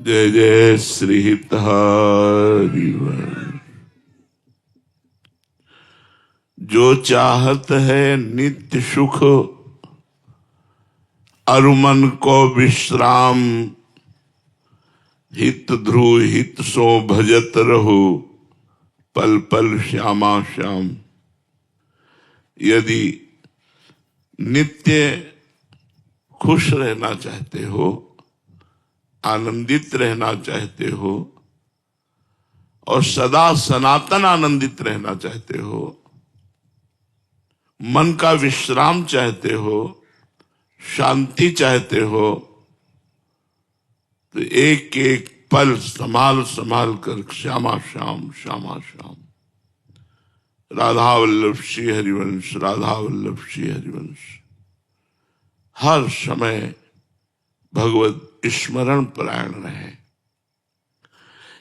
जय जय श्री हरिवंश। जो चाहत है नित्य सुख, अरु मन को विश्राम, हित ध्रुव हित सो भजत रहो, पल पल श्यामा श्याम। यदि नित्य खुश रहना चाहते हो, आनंदित रहना चाहते हो और सदा सनातन आनंदित रहना चाहते हो, मन का विश्राम चाहते हो, शांति चाहते हो, तो एक एक पल संभाल संभाल कर श्यामा श्याम श्यामा श्याम। राधा वल्लभ श्री हरिवंश, राधा वल्लभ श्री हरिवंश। हर समय भगवत स्मरण परायण रहे।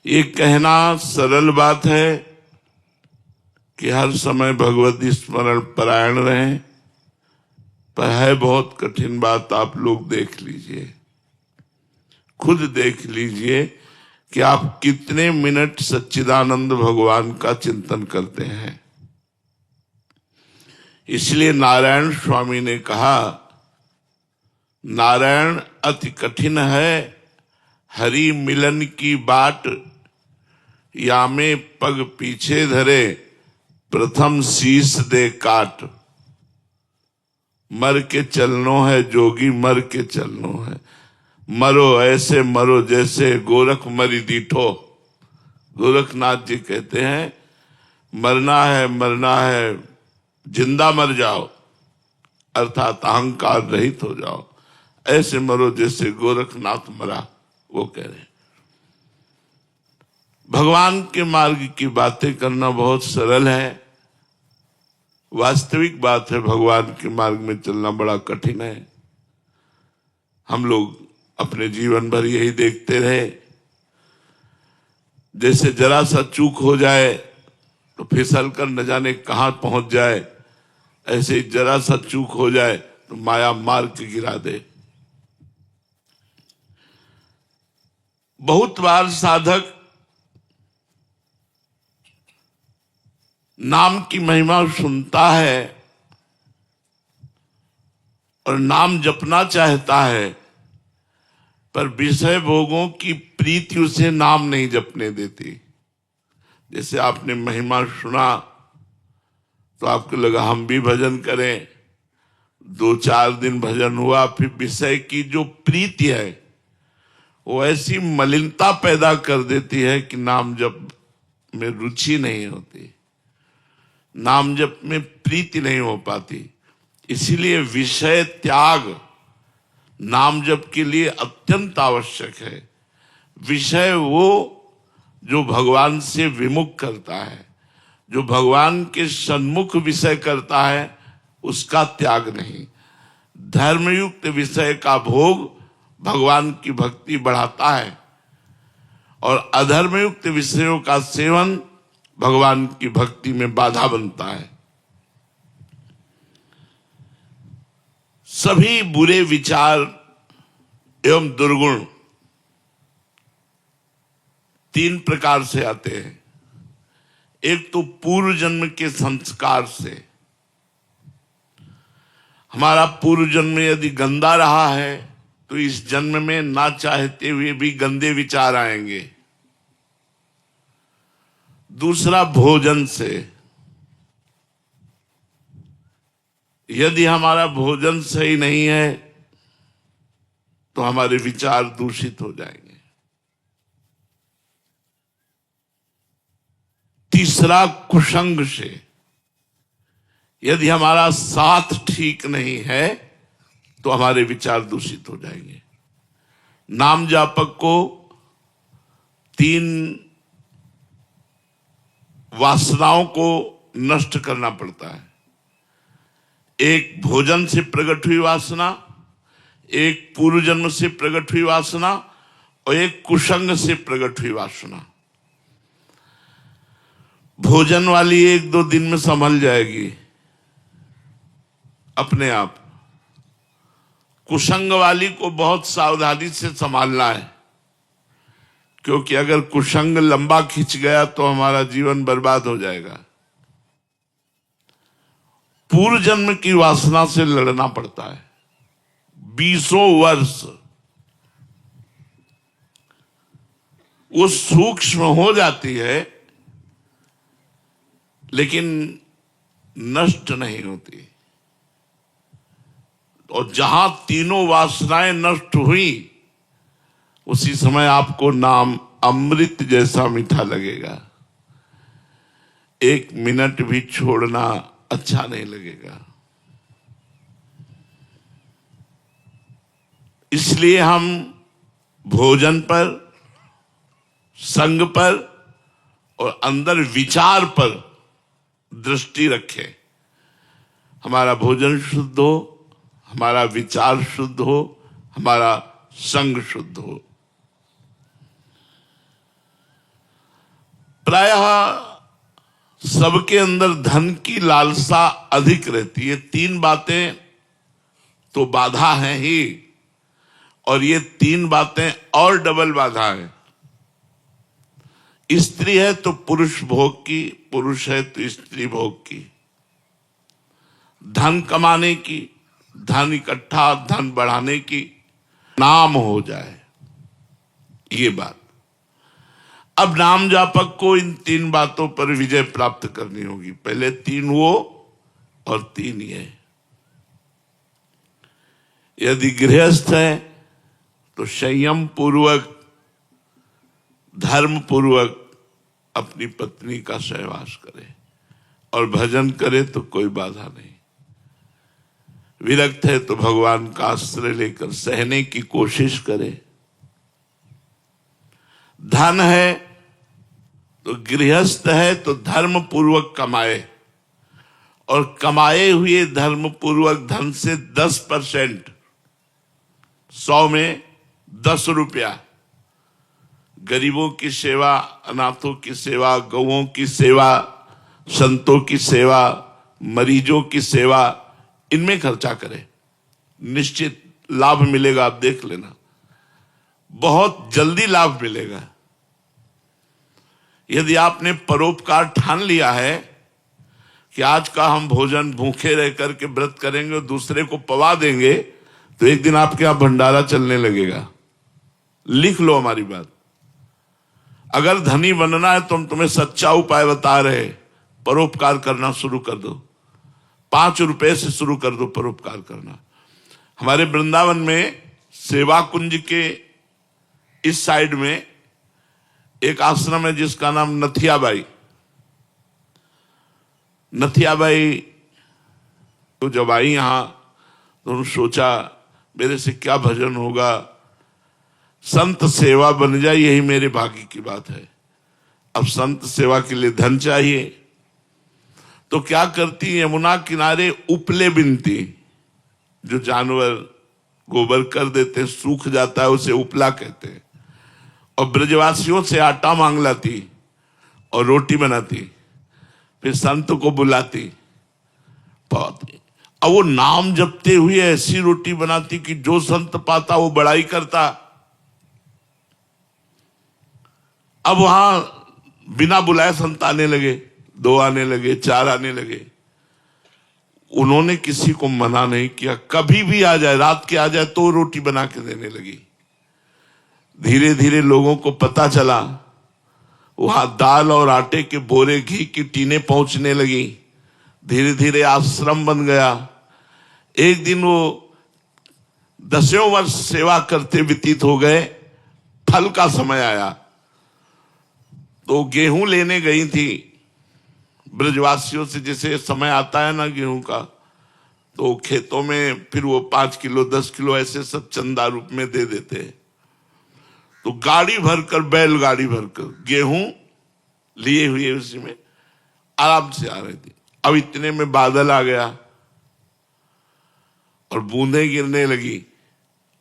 ये कहना सरल बात है कि हर समय भगवत स्मरण परायण रहे, पर है बहुत कठिन बात। आप लोग देख लीजिए, खुद देख लीजिए कि आप कितने मिनट सच्चिदानंद भगवान का चिंतन करते हैं। इसलिए नारायण स्वामी ने कहा, नारायण अति कठिन है, हरि मिलन की बाट, या में पग पीछे धरे, प्रथम शीश दे काट। मर के चलनो है जोगी, मर के चलनो है। मरो ऐसे मरो जैसे गोरख मरी दीठो। गोरखनाथ जी कहते हैं, मरना है, जिंदा मर जाओ, अर्थात अहंकार रहित हो जाओ। ऐसे मरो जैसे गोरखनाथ मरा, वो कह रहे हैं। भगवान के मार्ग की बातें करना बहुत सरल है, वास्तविक बात है भगवान के मार्ग में चलना बड़ा कठिन है। हम लोग अपने जीवन भर यही देखते रहे, जैसे जरा सा चूक हो जाए तो फिसल कर न जाने कहां पहुंच जाए, ऐसे ही जरा सा चूक हो जाए तो माया मार के गिरा दे। बहुत बार साधक नाम की महिमा सुनता है और नाम जपना चाहता है, पर विषय भोगों की प्रीति उसे नाम नहीं जपने देती। जैसे आपने महिमा सुना तो आपको लगा हम भी भजन करें, 2-4 दिन भजन हुआ, फिर विषय की जो प्रीति है वो ऐसी मलिनता पैदा कर देती है कि नाम जप में रुचि नहीं होती, नाम जप में प्रीति नहीं हो पाती। इसीलिए विषय त्याग नाम जप के लिए अत्यंत आवश्यक है। विषय वो जो भगवान से विमुख करता है, जो भगवान के सन्मुख विषय करता है, उसका त्याग नहीं। धर्मयुक्त विषय का भोग भगवान की भक्ति बढ़ाता है और अधर्मयुक्त विषयों का सेवन भगवान की भक्ति में बाधा बनता है। सभी बुरे विचार एवं दुर्गुण 3 प्रकार से आते हैं। एक तो पूर्व जन्म के संस्कार से। हमारा पूर्व जन्म यदि गंदा रहा है तो इस जन्म में ना चाहते हुए भी गंदे विचार आएंगे। दूसरा भोजन से। यदि हमारा भोजन सही नहीं है तो हमारे विचार दूषित हो जाएंगे। तीसरा कुसंग से। यदि हमारा साथ ठीक नहीं है तो हमारे विचार दूषित हो जाएंगे। नाम जापक को 3 वासनाओं को नष्ट करना पड़ता है। एक भोजन से प्रकट हुई वासना, एक पूर्व जन्म से प्रकट हुई वासना और एक कुसंग से प्रकट हुई वासना। भोजन वाली 1-2 दिन में संभल जाएगी अपने आप। कुसंग वाली को बहुत सावधानी से संभालना है। क्योंकि अगर कुसंग लंबा खिंच गया तो हमारा जीवन बर्बाद हो जाएगा। पूर्व जन्म की वासना से लड़ना पड़ता है 20 वर्ष। वो सूक्ष्म हो जाती है लेकिन नष्ट नहीं होती। और जहां तीनों वासनाएं नष्ट हुई उसी समय आपको नाम अमृत जैसा मीठा लगेगा। 1 मिनट भी छोड़ना अच्छा नहीं लगेगा। इसलिए हम भोजन पर, संग पर और अंदर विचार पर दृष्टि रखें। हमारा भोजन शुद्ध हो, हमारा विचार शुद्ध हो, हमारा संग शुद्ध हो। प्रायः सबके अंदर धन की लालसा अधिक रहती है। 3 बातें तो बाधा है ही, और ये 3 बातें और डबल बाधा है। स्त्री है तो पुरुष भोग की, पुरुष है तो स्त्री भोग की। धन कमाने की, धन इकट्ठा, धन बढ़ाने की, नाम हो जाए, ये बात। अब नाम जापक को इन 3 बातों पर विजय प्राप्त करनी होगी। पहले 3 वो और 3 ये। यदि गृहस्थ है तो संयम पूर्वक, धर्म पूर्वक अपनी पत्नी का सहवास करे और भजन करे तो कोई बाधा नहीं। विरक्त है तो भगवान का आश्रय लेकर सहने की कोशिश करे। धन है तो गृहस्थ है तो धर्म पूर्वक कमाए, और कमाए हुए धर्म पूर्वक धन से 10%, 100 में 10 रुपया गरीबों की सेवा, अनाथों की सेवा, गौओं की सेवा, संतों की सेवा, मरीजों की सेवा, इनमें खर्चा करें। निश्चित लाभ मिलेगा। आप देख लेना, बहुत जल्दी लाभ मिलेगा। यदि आपने परोपकार ठान लिया है कि आज का हम भोजन भूखे रह करके व्रत करेंगे और दूसरे को पवा देंगे, तो एक दिन आपके यहां भंडारा चलने लगेगा। लिख लो हमारी बात। अगर धनी बनना है तो हम तुम्हें सच्चा उपाय बता रहे, परोपकार करना शुरू कर दो। 5 रुपए से शुरू कर दो परोपकार करना। हमारे वृंदावन में सेवा कुंज के इस साइड में एक आश्रम है जिसका नाम नथियाबाई। नथियाबाई तो जब आई यहां तो उन्होंने सोचा मेरे से क्या भजन होगा, संत सेवा बन जाए, यही मेरे भाग्य की बात है। अब संत सेवा के लिए धन चाहिए, तो क्या करती, यमुना किनारे उपले बिनती, जो जानवर गोबर कर देते सूख जाता है उसे उपला कहते हैं, और ब्रजवासियों से आटा मांग लाती और रोटी बनाती, फिर संत को बुलाती। अब वो नाम जपते हुए ऐसी रोटी बनाती कि जो संत पाता वो बड़ाई करता। अब वहां बिना बुलाए संत आने लगे, 2 आने लगे, 4 आने लगे। उन्होंने किसी को मना नहीं किया, कभी भी आ जाए, रात के आ जाए तो रोटी बना के देने लगी। धीरे धीरे लोगों को पता चला, वहां दाल और आटे के बोरे, घी की टीनें पहुंचने लगी। धीरे धीरे आश्रम बन गया। एक दिन वो 10 वर्ष सेवा करते व्यतीत हो गए। फल का समय आया तो गेहूं लेने गई थी ब्रजवासियों से, जैसे समय आता है ना गेहूं का, तो खेतों में फिर वो 5 किलो 10 किलो ऐसे सब चंदा रूप में दे देते हैं। तो गाड़ी भरकर, बैलगाड़ी भरकर गेहूं लिए हुए उसी में आराम से आ रही थी। अब इतने में बादल आ गया और बूंदें गिरने लगी,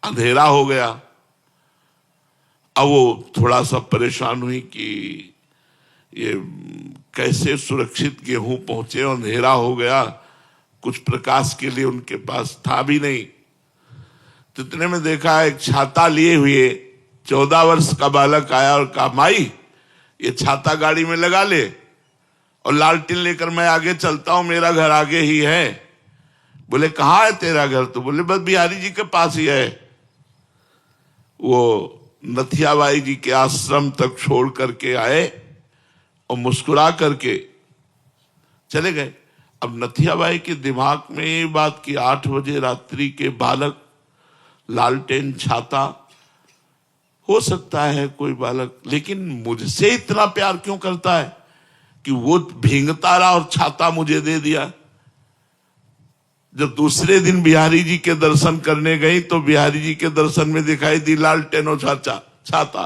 अंधेरा हो गया। अब वो थोड़ा सा परेशान हुई कि ये कैसे सुरक्षित गेहूं पहुंचे, अंधेरा हो गया, कुछ प्रकाश के लिए उनके पास था भी नहीं। तो इतने में देखा एक छाता लिए हुए 14 वर्ष का बालक आया और कहा, माई ये छाता गाड़ी में लगा ले और लालटेन लेकर मैं आगे चलता हूं, मेरा घर आगे ही है। बोले कहाँ है तेरा घर? तो बोले बस बिहारी जी के पास ही है। वो नथियाबाई जी के आश्रम तक छोड़ करके आए और मुस्कुरा करके चले गए। अब नथियाबाई के दिमाग में ये बात कि 8 बजे रात्रि के बालक, लालटेन, छाता, हो सकता है कोई बालक, लेकिन मुझसे इतना प्यार क्यों करता है कि वो भींगता रहा और छाता मुझे दे दिया। जब दूसरे दिन बिहारी जी के दर्शन करने गई तो बिहारी जी के दर्शन में दिखाई दी लालटेन और छाता।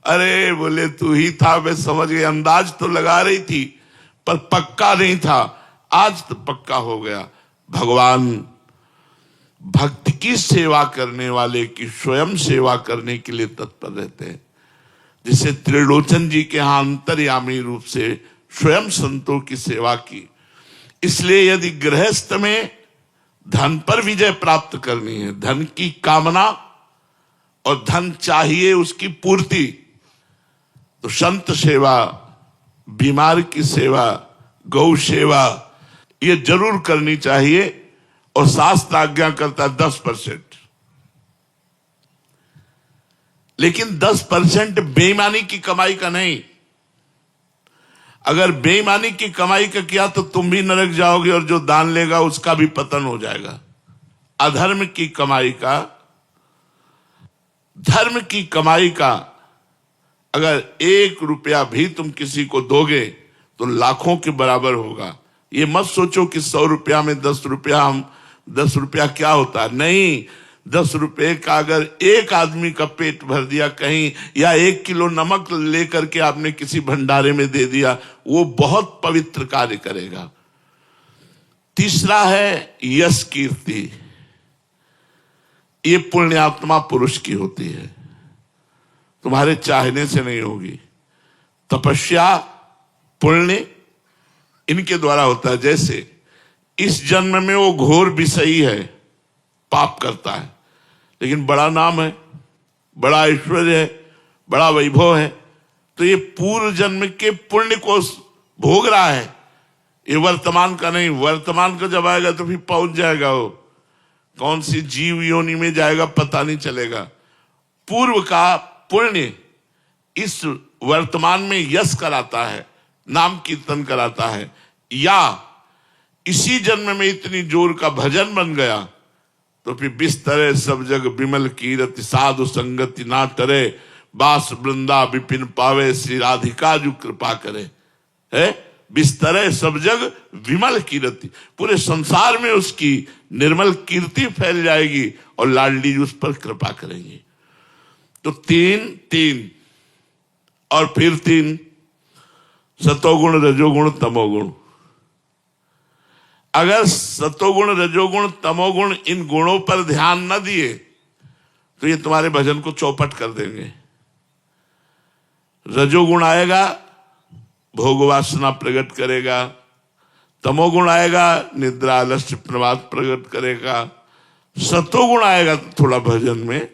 अरे बोले तू ही था, मैं समझ गई। अंदाज तो लगा रही थी पर पक्का नहीं था, आज तो पक्का हो गया। भगवान भक्त की सेवा करने वाले की स्वयं सेवा करने के लिए तत्पर रहते हैं। जिसे त्रिलोचन जी के यहां अंतर्यामी रूप से स्वयं संतों की सेवा की। इसलिए यदि गृहस्थ में धन पर विजय प्राप्त करनी है, धन की कामना और धन चाहिए उसकी पूर्ति, तो संत सेवा, बीमार की सेवा, गौ सेवा ये जरूर करनी चाहिए। और शास्त्र आज्ञा करता है 10%, लेकिन 10% बेईमानी की कमाई का नहीं। अगर बेईमानी की कमाई का किया तो तुम भी नरक जाओगे और जो दान लेगा उसका भी पतन हो जाएगा। अधर्म की कमाई का, धर्म की कमाई का अगर 1 रुपया भी तुम किसी को दोगे तो लाखों के बराबर होगा। ये मत सोचो कि 100 रुपया में 10 रुपया, हम 10 रुपया क्या होता है, नहीं। 10 रुपये का अगर एक आदमी का पेट भर दिया कहीं, या 1 किलो नमक लेकर के आपने किसी भंडारे में दे दिया, वो बहुत पवित्र कार्य करेगा। तीसरा है यश कीर्ति। ये पुण्यात्मा पुरुष की होती है, तुम्हारे चाहने से नहीं होगी। तपस्या, पुण्य इनके द्वारा होता है। जैसे इस जन्म में वो घोर विषयी है, पाप करता है, लेकिन बड़ा नाम है, बड़ा ऐश्वर्य है, बड़ा वैभव है, तो ये पूर्व जन्म के पुण्य को भोग रहा है। ये वर्तमान का नहीं, वर्तमान का जब आएगा तो फिर पहुंच जाएगा। वो कौन सी जीव योनि में जाएगा पता नहीं चलेगा। पूर्व का पुण्य इस वर्तमान में यश कराता है, नाम कीर्तन कराता है। या इसी जन्म में इतनी जोर का भजन बन गया तो फिर बिस्तरे सब जग विमल कीरति, साधु संगति ना टरे, बास वृंदा विपिन पावे, श्री राधिका जो कृपा करे। है बिस्तरे सब जग विमल कीरति, पूरे संसार में उसकी निर्मल कीर्ति फैल जाएगी और लाडली जी उस पर कृपा करेंगी। तो 3 और फिर 3 सतोगुण, रजोगुण, तमोगुण। अगर सतोगुण, रजोगुण, तमोगुण इन गुणों पर ध्यान न दिए तो ये तुम्हारे भजन को चौपट कर देंगे। रजोगुण आएगा, भोग वासना प्रकट करेगा। तमोगुण आएगा, निद्रा, आलस्य, प्रमाद प्रकट करेगा। सतोगुण आएगा तो थोड़ा भजन में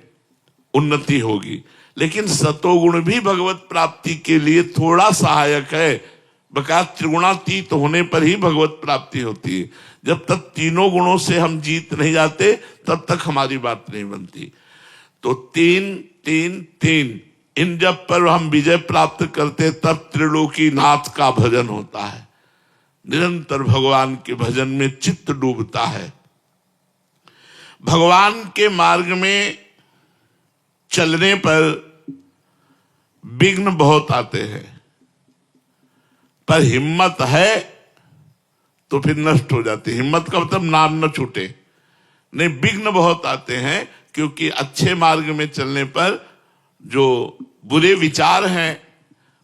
उन्नति होगी। लेकिन सतोगुण भी भगवत प्राप्ति के लिए थोड़ा सहायक है। बकाया त्रिगुणातीत होने पर ही भगवत प्राप्ति होती है। जब तक तीनों गुणों से हम जीत नहीं जाते तब तक हमारी बात नहीं बनती। तो 3 इन जब पर हम विजय प्राप्त करते तब त्रिलोकी नाथ का भजन होता है। निरंतर भगवान के भजन में चित्त डूबता है। भगवान के मार्ग में चलने पर विघ्न बहुत आते हैं, पर हिम्मत है तो फिर नष्ट हो जाती है। हिम्मत का मतलब नाम न छूटे नहीं। विघ्न बहुत आते हैं क्योंकि अच्छे मार्ग में चलने पर जो बुरे विचार हैं,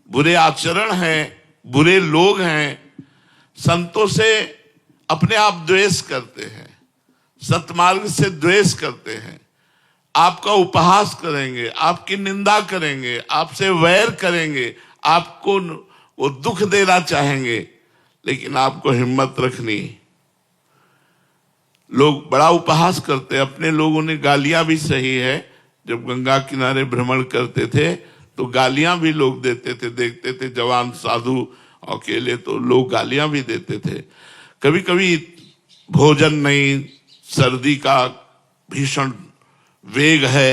बुरे आचरण हैं, बुरे लोग हैं, संतों से अपने आप द्वेष करते हैं, सतमार्ग से द्वेष करते हैं, आपका उपहास करेंगे, आपकी निंदा करेंगे, आपसे वैर करेंगे, आपको वो दुख देना चाहेंगे, लेकिन आपको हिम्मत रखनी। लोग बड़ा उपहास करते हैं, अपने लोगों ने गालियां भी सही है, जब गंगा किनारे भ्रमण करते थे तो गालियां भी लोग देते थे, देखते थे जवान साधु अकेले तो लोग गालियां भी देते थे। कभी कभी भोजन नहीं, सर्दी का भीषण वेग है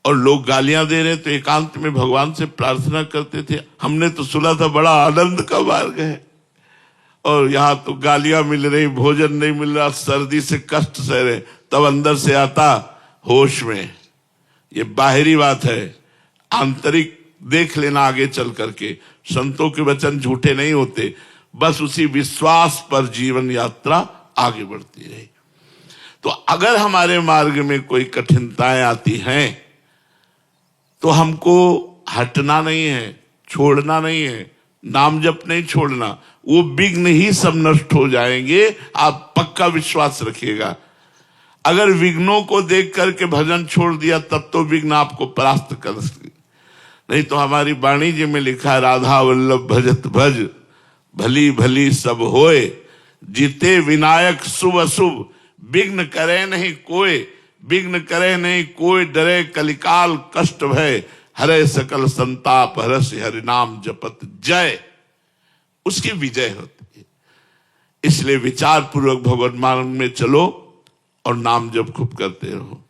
और लोग गालियां दे रहे, तो एकांत में भगवान से प्रार्थना करते थे। हमने तो सुना था बड़ा आनंद का मार्ग है, और यहाँ तो गालियां मिल रही, भोजन नहीं मिल रहा, सर्दी से कष्ट सह रहे, तब अंदर से आता होश में। ये बाहरी बात है, आंतरिक देख लेना आगे चल करके। संतों के वचन झूठे नहीं होते, बस उसी विश्वास पर जीवन यात्रा आगे बढ़ती रही। तो अगर हमारे मार्ग में कोई कठिनताएं आती हैं तो हमको हटना नहीं है, छोड़ना नहीं है, नाम जप नहीं छोड़ना। वो विघ्न ही सब नष्ट हो जाएंगे, आप पक्का विश्वास रखिएगा। अगर विघ्नों को देख करके भजन छोड़ दिया तब तो विघ्न आपको परास्त कर सके, नहीं तो हमारी वाणी जी में लिखा है, राधा वल्लभ भजत भज भली भली सब होए, जीते विनायक शुभ अशुभ विघ्न करे नहीं कोई, विघ्न करे नहीं कोई, डरे कलिकाल कष्ट भय, हरे सकल संताप हरस हरि नाम जपत जय। उसकी विजय होती है। इसलिए विचार पूर्वक भगवत मार्ग में चलो और नाम जप खूब करते रहो।